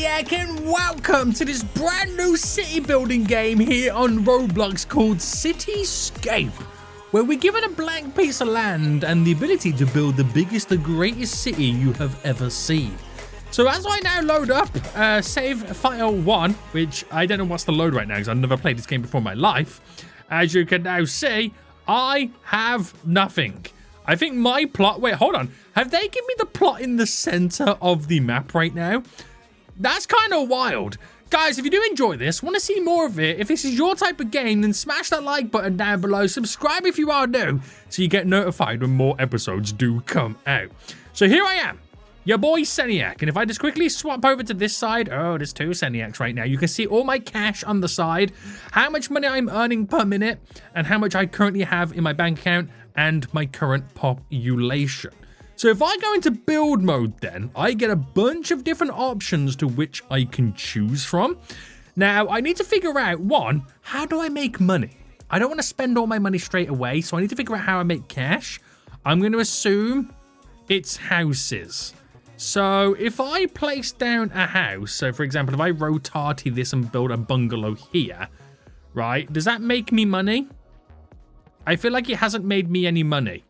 SENIAC and welcome to this brand new city building game here on Roblox called Cityscape, where we're given a blank piece of land and the ability to build the biggest, the greatest city you have ever seen. So as I now load up save file 1, which I don't know what's the load right now because I've never played this game before in my life, as you can now see, I have nothing. I think my plot... Wait, hold on. Have they given me the plot in the center of the map right now? That's kind of wild. Guys, if you do enjoy this, want to see more of it, if this is your type of game, then smash that like button down below. Subscribe if you are new, so you get notified when more episodes do come out. So here I am, your boy SENIAC. And if I just quickly swap over to this side, oh, there's two SENIACs right now. You can see all my cash on the side, how much money I'm earning per minute, and how much I currently have in my bank account, and my current population. So if I go into build mode then, I get a bunch of different options to which I can choose from. Now, I need to figure out, one, how do I make money? I don't want to spend all my money straight away, so I need to figure out how I make cash. I'm going to assume it's houses. So if I place down a house, so for example, if I rotati this and build a bungalow here, right, does that make me money? I feel like it hasn't made me any money.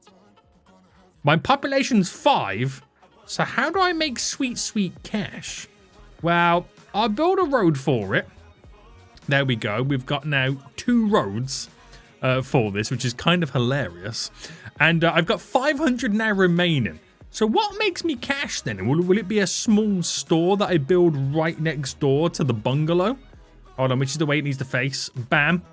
My population's 5, so how do I make sweet, sweet cash? Well, I'll build a road for it. There we go. We've got now 2 roads for this, which is kind of hilarious. And I've got 500 now remaining. So what makes me cash then? Will it be a small store that I build right next door to the bungalow? Hold on, which is the way it needs to face? Bam.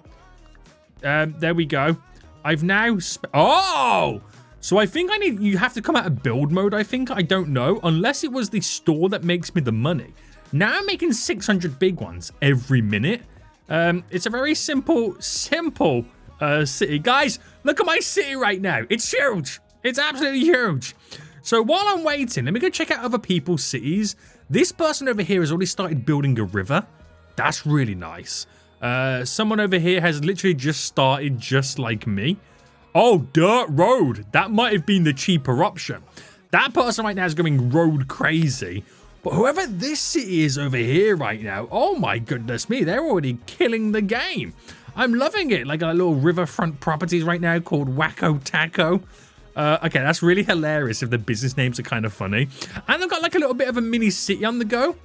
There we go. I've now... Oh! So I think you have to come out of build mode, I think. I don't know. Unless it was the store that makes me the money. Now I'm making 600 big ones every minute. It's a very simple city. Guys, look at my city right now. It's huge. It's absolutely huge. So while I'm waiting, let me go check out other people's cities. This person over here has already started building a river. That's really nice. Someone over here has literally just started just like me. Oh, dirt road. That might have been the cheaper option. That person right now is going road crazy. But whoever this city is over here right now, oh my goodness me, they're already killing the game. I'm loving it. Like a little riverfront properties right now called Wacko Taco. Okay, that's really hilarious if the business names are kind of funny. And I've got like a little bit of a mini city on the go.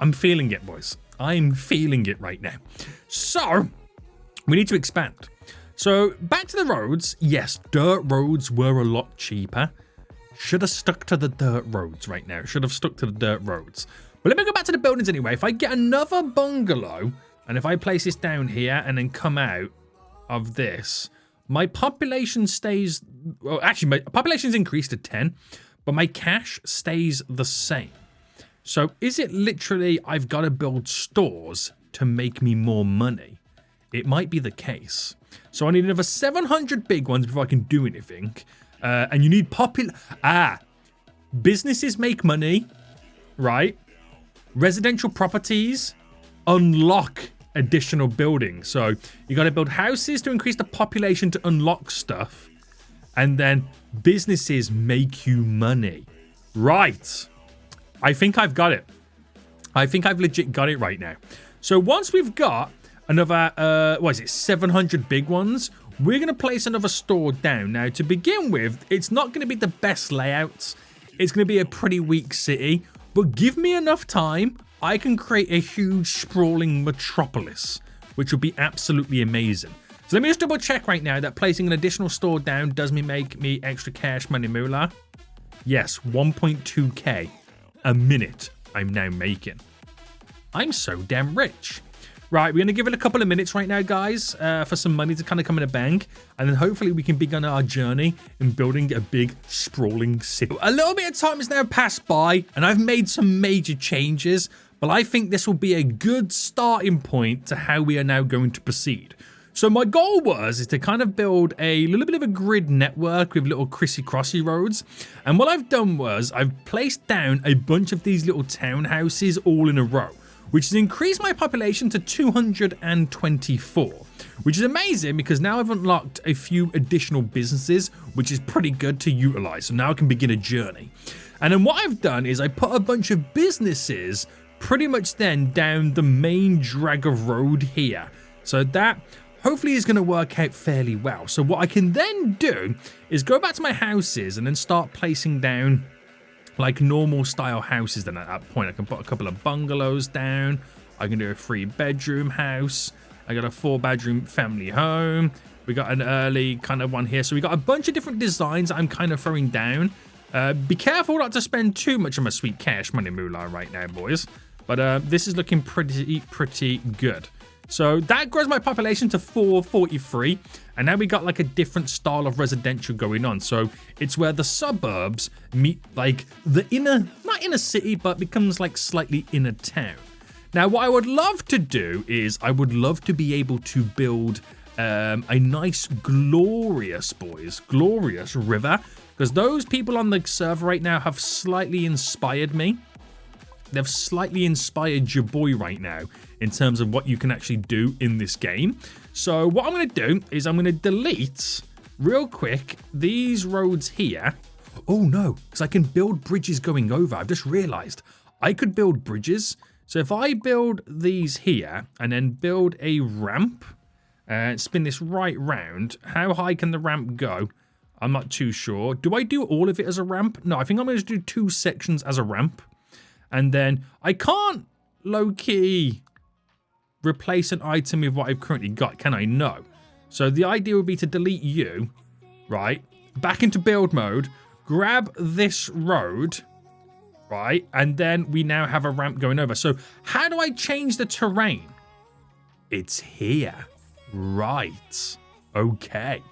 I'm feeling it, boys. I'm feeling it right now. So, we need to expand. So, back to the roads. Yes, dirt roads were a lot cheaper. Should have stuck to the dirt roads right now. Should have stuck to the dirt roads. But let me go back to the buildings anyway. If I get another bungalow, and if I place this down here and then come out of this, my population stays... Well, actually, my population's increased to 10, but my cash stays the same. So is it literally I've got to build stores to make me more money? It might be the case. So I need another 700 big ones before I can do anything. And you need businesses make money, right? Residential properties unlock additional buildings. So you got to build houses to increase the population to unlock stuff. And then businesses make you money. Right. I think I've got it. I think I've legit got it right now. So once we've got another, 700 big ones, we're going to place another store down. Now, to begin with, it's not going to be the best layouts. It's going to be a pretty weak city. But give me enough time, I can create a huge sprawling metropolis, which would be absolutely amazing. So let me just double check right now that placing an additional store down does make me extra cash money moolah. Yes, 1.2k a minute I'm now making. I'm so damn rich. Right, we're going to give it a couple of minutes right now, guys, for some money to kind of come in a bank. And then hopefully we can begin our journey in building a big, sprawling city. A little bit of time has now passed by, and I've made some major changes. But I think this will be a good starting point to how we are now going to proceed. So my goal is to kind of build a little bit of a grid network with little crissy-crossy roads. And what I've done was I've placed down a bunch of these little townhouses all in a row, which has increased my population to 224, which is amazing because now I've unlocked a few additional businesses, which is pretty good to utilize. So now I can begin a journey. And then what I've done is I put a bunch of businesses pretty much then down the main drag of road here. So that hopefully is going to work out fairly well. So what I can then do is go back to my houses and then start placing down like normal style houses. Then at that point I can put a couple of bungalows down. I can do a 3-bedroom house. I got a 4-bedroom family home. We got an early kind of one here. So we got a bunch of different designs I'm kind of throwing down. Be careful not to spend too much of my sweet cash money moolah right now, boys. But this is looking pretty good. So that grows my population to 443. And now we got like a different style of residential going on. So it's where the suburbs meet like the inner, not inner city, but becomes like slightly inner town. Now, what I would love to do is I would love to be able to build a nice, glorious river. Because those people on the server right now have slightly inspired me. They've slightly inspired your boy right now in terms of what you can actually do in this game. So what I'm going to do is I'm going to delete real quick these roads here. Oh no, because I can build bridges going over. I've just realized I could build bridges. So if I build these here and then build a ramp and spin this right round, how high can the ramp go? I'm not too sure. Do I do all of it as a ramp? No, I think I'm going to do 2 sections as a ramp. And then I can't low-key replace an item with what I've currently got, can I? No. So the idea would be to delete you, right? Back into build mode, grab this road, right? And then we now have a ramp going over. So how do I change the terrain? It's here. Right. Okay.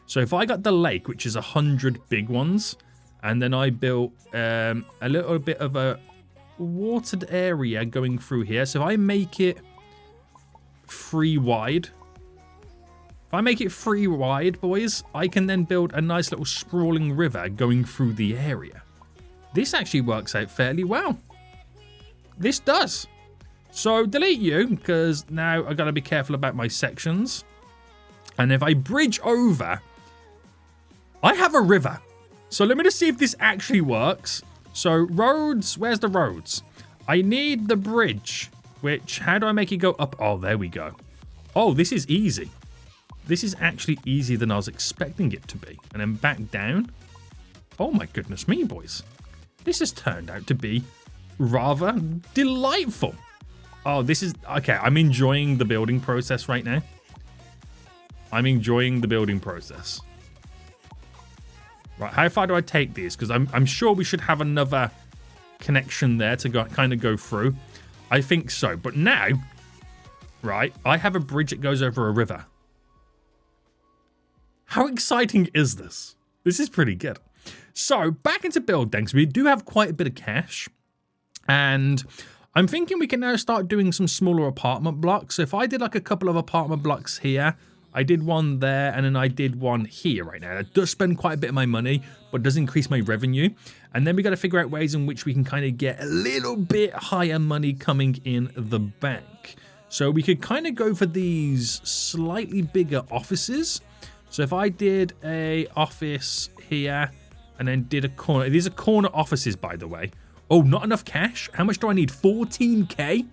So if I got the lake, which is 100 big ones, and then I built a little bit of a watered area going through here. So if I make it 3 wide, boys, I can then build a nice little sprawling river going through the area. This actually works out fairly well. This does. So delete you, because now I got to be careful about my sections. And if I bridge over, I have a river. So let me just see if this actually works. So roads, where's the roads? I need the bridge, which, how do I make it go up? Oh, there we go. Oh, this is easy. This is actually easier than I was expecting it to be. And then back down. Oh my goodness me, boys. This has turned out to be rather delightful. Oh, this is, okay, I'm enjoying the building process right now. I'm enjoying the building process. Right, how far do I take these? Because I'm sure we should have another connection there to kind of go through. I think so. But now, right, I have a bridge that goes over a river. How exciting is this? This is pretty good. So back into build then, because we do have quite a bit of cash. And I'm thinking we can now start doing some smaller apartment blocks. So if I did like a couple of apartment blocks here, I did one there, and then I did one here right now. That does spend quite a bit of my money, but does increase my revenue. And then we got to figure out ways in which we can kind of get a little bit higher money coming in the bank. So we could kind of go for these slightly bigger offices. So if I did a office here and then did a corner. These are corner offices, by the way. Oh, not enough cash? How much do I need? 14k?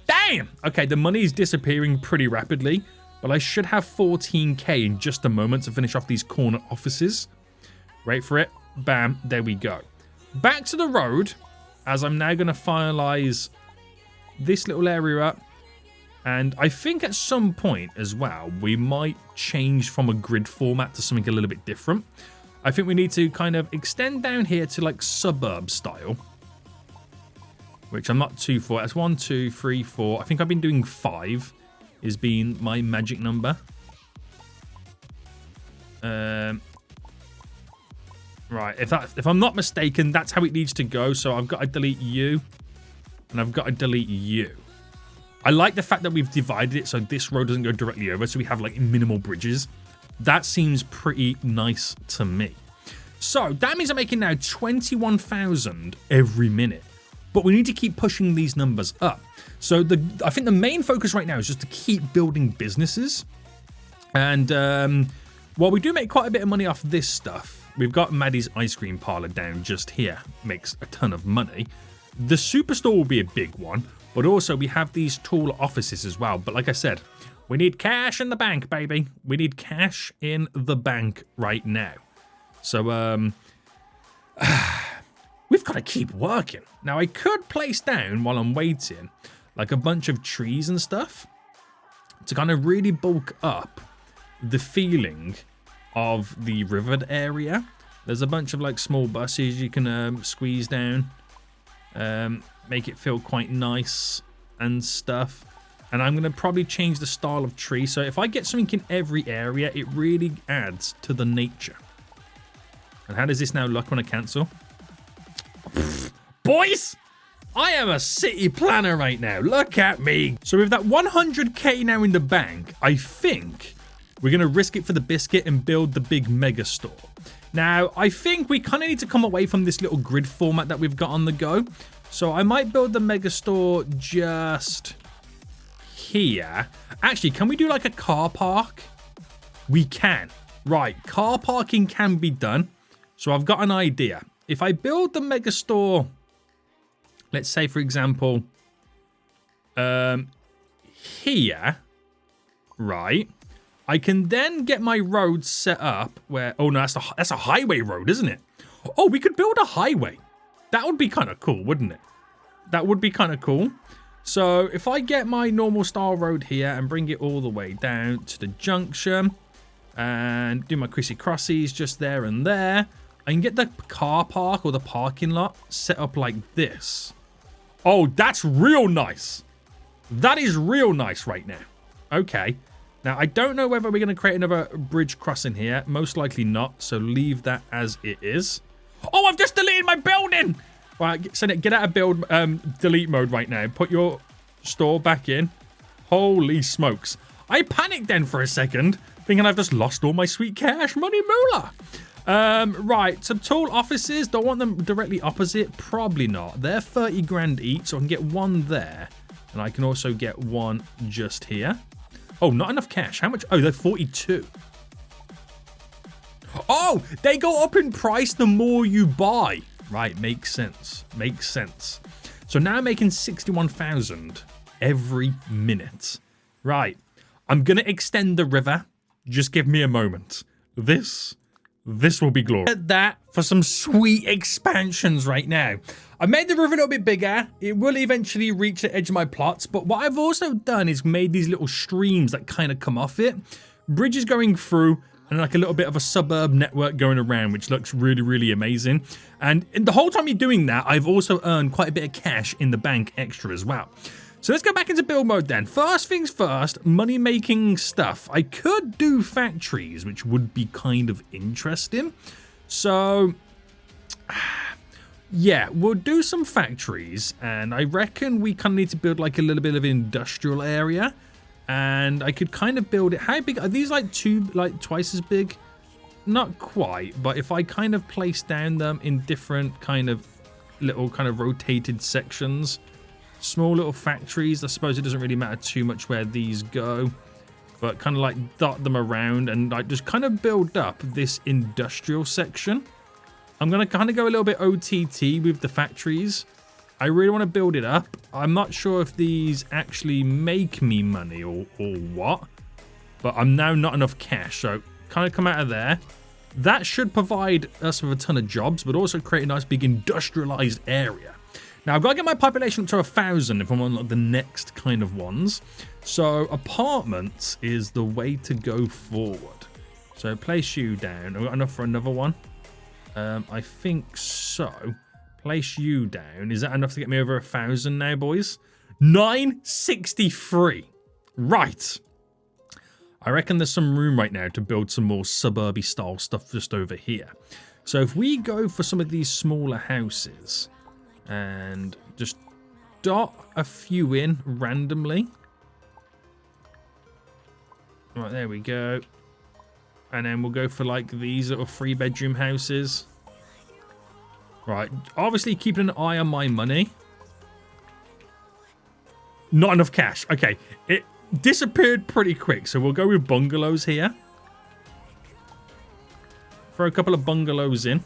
Damn! Okay, the money is disappearing pretty rapidly. But I should have 14k in just a moment to finish off these corner offices. Wait for it. Bam. There we go. Back to the road, as I'm now going to finalize this little area up. And I think at some point as well, we might change from a grid format to something a little bit different. I think we need to kind of extend down here to like suburb style. Which I'm not too for. That's 1, 2, 3, 4. I think I've been doing 5. Is being my magic number. Right, if I'm not mistaken, that's how it needs to go. So I've got to delete you, and I've got to delete you. I like the fact that we've divided it so this road doesn't go directly over, so we have like minimal bridges. That seems pretty nice to me. So that means I'm making now 21,000 every minute. But we need to keep pushing these numbers up. So I think the main focus right now is just to keep building businesses. And while we do make quite a bit of money off this stuff, we've got Maddie's ice cream parlor down just here. Makes a ton of money. The superstore will be a big one, but also we have these tall offices as well. But like I said, we need cash in the bank, baby. We need cash in the bank right now. So, we've got to keep working. Now, I could place down while I'm waiting, like a bunch of trees and stuff to kind of really bulk up the feeling of the rivered area. There's a bunch of like small buses you can squeeze down, make it feel quite nice and stuff. And I'm going to probably change the style of tree. So if I get something in every area, it really adds to the nature. And how does this now look when I cancel? Boys, I am a city planner right now. Look at me. So with that 100k now in the bank, I think we're going to risk it for the biscuit and build the big mega store. Now, I think we kind of need to come away from this little grid format that we've got on the go. So I might build the mega store just here. Actually, can we do like a car park? We can. Right, car parking can be done. So I've got an idea. If I build the mega store, let's say, for example, here, right, I can then get my road set up where, oh no, that's a highway road, isn't it? Oh, we could build a highway. That would be kind of cool, wouldn't it? That would be kind of cool. So if I get my normal style road here and bring it all the way down to the junction and do my Chrissy Crossies just there and there, I can get the car park or the parking lot set up like this. Oh, that's real nice. That is real nice right now. Okay. Now, I don't know whether we're going to create another bridge crossing here. Most likely not. So leave that as it is. Oh, I've just deleted my building. Right, Senate, get out of build delete mode right now. Put your store back in. Holy smokes. I panicked then for a second, thinking I've just lost all my sweet cash money moolah. Right, some tall offices. Do I want them directly opposite? Probably not. They're 30 grand each, so I can get one there. And I can also get one just here. Oh, not enough cash. How much? Oh, they're 42. Oh, they go up in price the more you buy. Right, makes sense. Makes sense. So now I'm making 61,000 every minute. Right, I'm going to extend the river. Just give me a moment. This will be glorious. Get that for some sweet expansions right now. I made the river a little bit bigger. It will eventually reach the edge of my plots. But what I've also done is made these little streams that kind of come off it. Bridges going through and like a little bit of a suburb network going around, which looks really, really amazing. And the whole time you're doing that, I've also earned quite a bit of cash in the bank extra as well. So let's go back into build mode then. First things first, money-making stuff. I could do factories, which would be kind of interesting. So, yeah, we'll do some factories. And I reckon we kind of need to build like a little bit of industrial area. And I could kind of build it. How big? Are these like twice as big? Not quite. But if I kind of place down them in different kind of little kind of rotated sections. Small little factories. I suppose it doesn't really matter too much where these go, but kind of like dot them around and like just kind of build up this industrial section. I'm going to kind of go a little bit OTT with the factories. I really want to build it up. I'm not sure if these actually make me money or what, but I'm now not enough cash. So kind of come out of there. That should provide us with a ton of jobs, but also create a nice big industrialized area. Now, I've got to get my population up to 1,000 if I'm on like the next kind of ones. So, apartments is the way to go forward. So, place you down. Have we got enough for another one? I think so. Place you down. Is that enough to get me over 1,000 now, boys? 963. Right. I reckon there's some room right now to build some more suburby style stuff just over here. So, if we go for some of these smaller houses and just dot a few in randomly. Right, there we go. And then we'll go for like these little 3-bedroom houses. Right, obviously keeping an eye on my money. Not enough cash. Okay, it disappeared pretty quick, so we'll go with bungalows here. Throw a couple of bungalows in.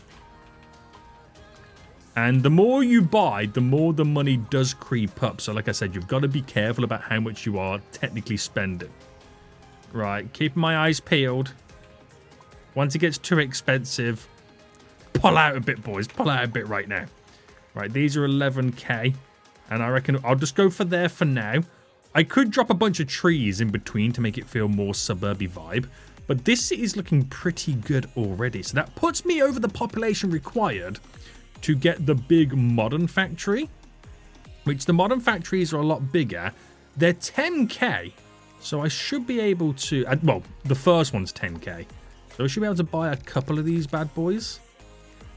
And the more you buy, the more the money does creep up. So like I said, you've got to be careful about how much you are technically spending. Right, keep my eyes peeled. Once it gets too expensive, pull out a bit, boys. Pull out a bit right now. Right, these are 11k. And I reckon I'll just go for there for now. I could drop a bunch of trees in between to make it feel more suburby vibe. But this city is looking pretty good already. So that puts me over the population required to get the big modern factory, which the modern factories are a lot bigger. They're 10k, so I should be able to, well, the first one's 10k, so I should be able to buy a couple of these bad boys.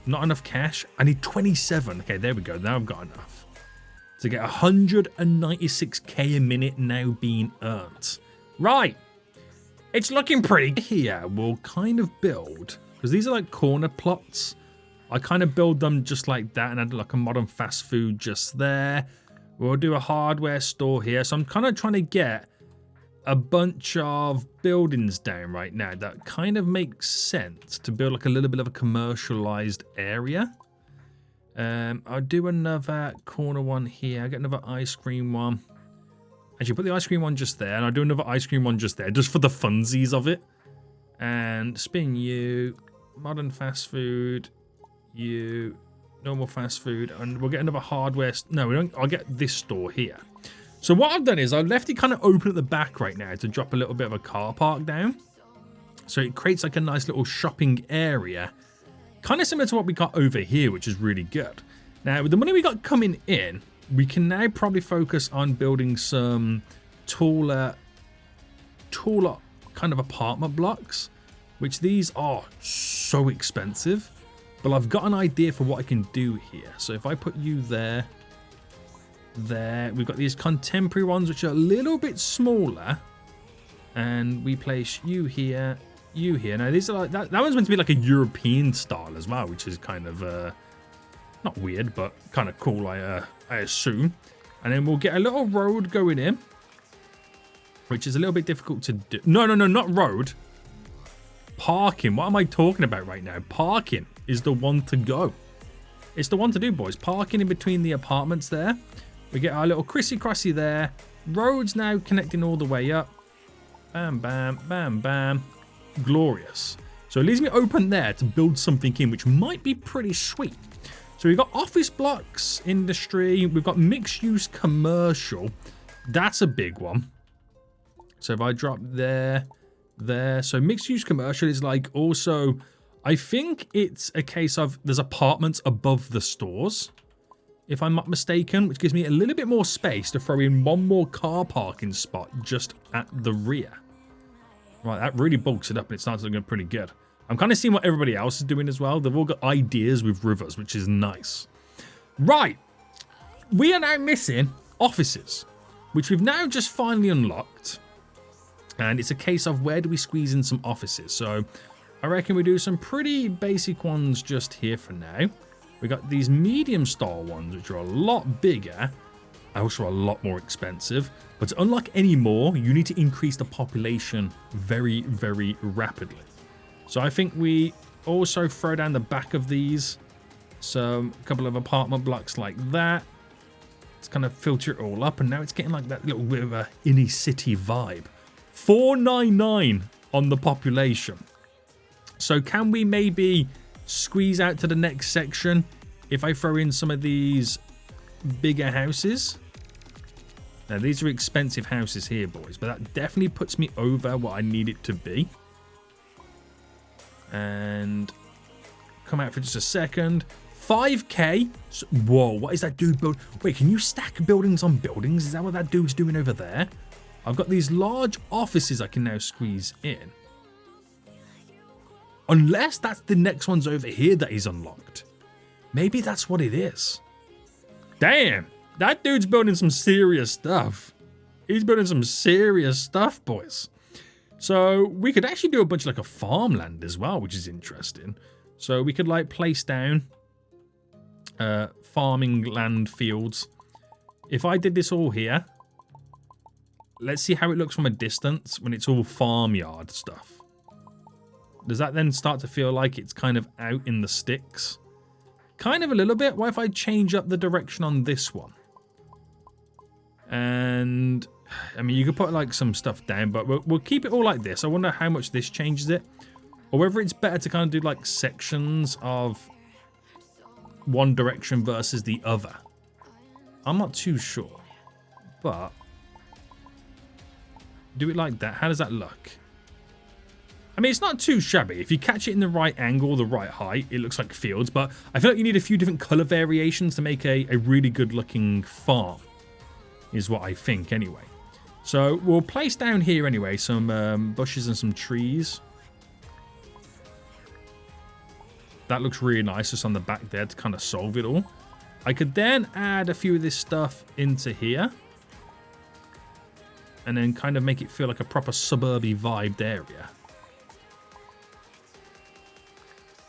Not enough cash. I need 27. Okay, there we go. Now I've got enough to get 196k a minute now being earned. Right, it's looking pretty. Here we'll kind of build, because these are like corner plots. I kind of build them just like that and add like a modern fast food just there. We'll do a hardware store here. So I'm kind of trying to get a bunch of buildings down right now that kind of makes sense to build like a little bit of a commercialized area. I'll do another corner one here. I get another ice cream one. Actually, put the ice cream one just there, and I'll do another ice cream one just there, just for the funsies of it. And spin you, modern fast food. You, normal fast food, and we'll get another hardware. No, we don't. I'll get this store here. So what I've done is I've left it kind of open at the back right now to drop a little bit of a car park down. So it creates like a nice little shopping area, kind of similar to what we got over here, which is really good. Now, with the money we got coming in, we can now probably focus on building some taller kind of apartment blocks, which these are so expensive. But I've got an idea for what I can do here. So if I put you there, we've got these contemporary ones, which are a little bit smaller. And we place you here, you here. Now, these are like, that one's meant to be like a European style as well, which is kind of, not weird, but kind of cool, I assume. And then we'll get a little road going in, which is a little bit difficult to do. No, not road. Parking. What am I talking about right now? Parking is the one to go. It's the one to do, boys. Parking in between the apartments there. We get our little crissy-crossy there. Roads now connecting all the way up. Bam, bam, bam, bam. Glorious. So it leaves me open there to build something in, which might be pretty sweet. So we've got office blocks, industry. We've got mixed-use commercial. That's a big one. So if I drop there. So mixed-use commercial is like also, I think it's a case of there's apartments above the stores, if I'm not mistaken, which gives me a little bit more space to throw in one more car parking spot just at the rear. Right, that really bulks it up and it starts looking pretty good. I'm kind of seeing what everybody else is doing as well. They've all got ideas with rivers, which is nice. Right, we are now missing offices, which we've now just finally unlocked. And it's a case of where do we squeeze in some offices. So I reckon we do some pretty basic ones just here for now. We got these medium style ones, which are a lot bigger, also a lot more expensive. But to unlock any more, you need to increase the population very, very rapidly. So I think we also throw down the back of these a couple of apartment blocks like that. Let's kind of filter it all up, and now it's getting like that little bit of a inner city vibe. 499 on the population. So can we maybe squeeze out to the next section if I throw in some of these bigger houses? Now, these are expensive houses here, boys, but that definitely puts me over what I need it to be. And come out for just a second. 5k. Whoa, what is that dude build? Wait, can you stack buildings on buildings? Is that what that dude's doing over there? I've got these large offices I can now squeeze in. Unless that's the next one's over here that is unlocked. Maybe that's what it is. Damn, that dude's building some serious stuff. He's building some serious stuff, boys. So we could actually do a bunch of like a farmland as well, which is interesting. So we could like place down farming land fields. If I did this all here, let's see how it looks from a distance when it's all farmyard stuff. Does that then start to feel like it's kind of out in the sticks? Kind of a little bit. What if I change up the direction on this one? And I mean, you could put like some stuff down, but we'll keep it all like this. I wonder how much this changes it, or whether it's better to kind of do like sections of one direction versus the other. I'm not too sure, but do it like that. How does that look? I mean, it's not too shabby. If you catch it in the right angle, the right height, it looks like fields, but I feel like you need a few different color variations to make a really good looking farm, is what I think anyway. So we'll place down here anyway some bushes and some trees. That looks really nice just on the back there to kind of solve it all. I could then add a few of this stuff into here. And then kind of make it feel like a proper suburby vibed area.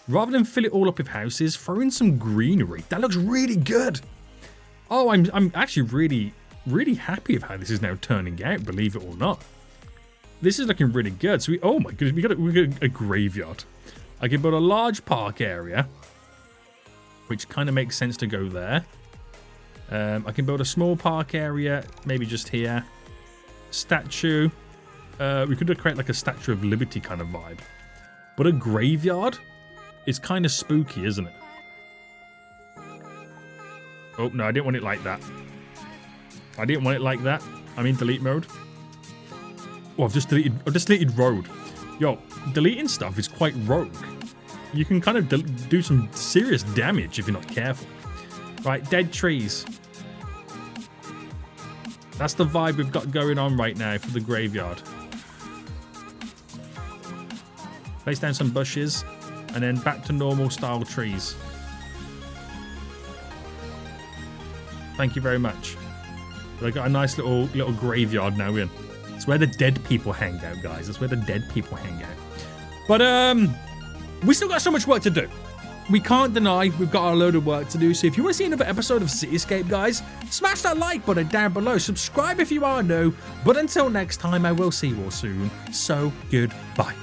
Rather than fill it all up with houses, throw in some greenery. That looks really good. Oh, I'm actually really happy with how this is now turning out, believe it or not. This is looking really good. So oh my goodness, we got a graveyard. I can build a large park area, which kind of makes sense to go there. I can build a small park area, maybe just here. Statue. We could create like a Statue of Liberty kind of vibe. But a graveyard is kind of spooky, isn't it? Oh, no, I didn't want it like that. I didn't want it like that. I'm in delete mode. Oh, I've just deleted road. Yo, deleting stuff is quite rogue. You can kind of do some serious damage if you're not careful. Right, dead trees. That's the vibe we've got going on right now for the graveyard. Place down some bushes, and then back to normal style trees. Thank you very much. I got a nice little graveyard now in. It's where the dead people hang out, guys. It's where the dead people hang out. But we still got so much work to do. We can't deny we've got a load of work to do. So if you want to see another episode of Cityscape, guys, smash that like button down below. Subscribe if you are new. But until next time, I will see you all soon. So goodbye.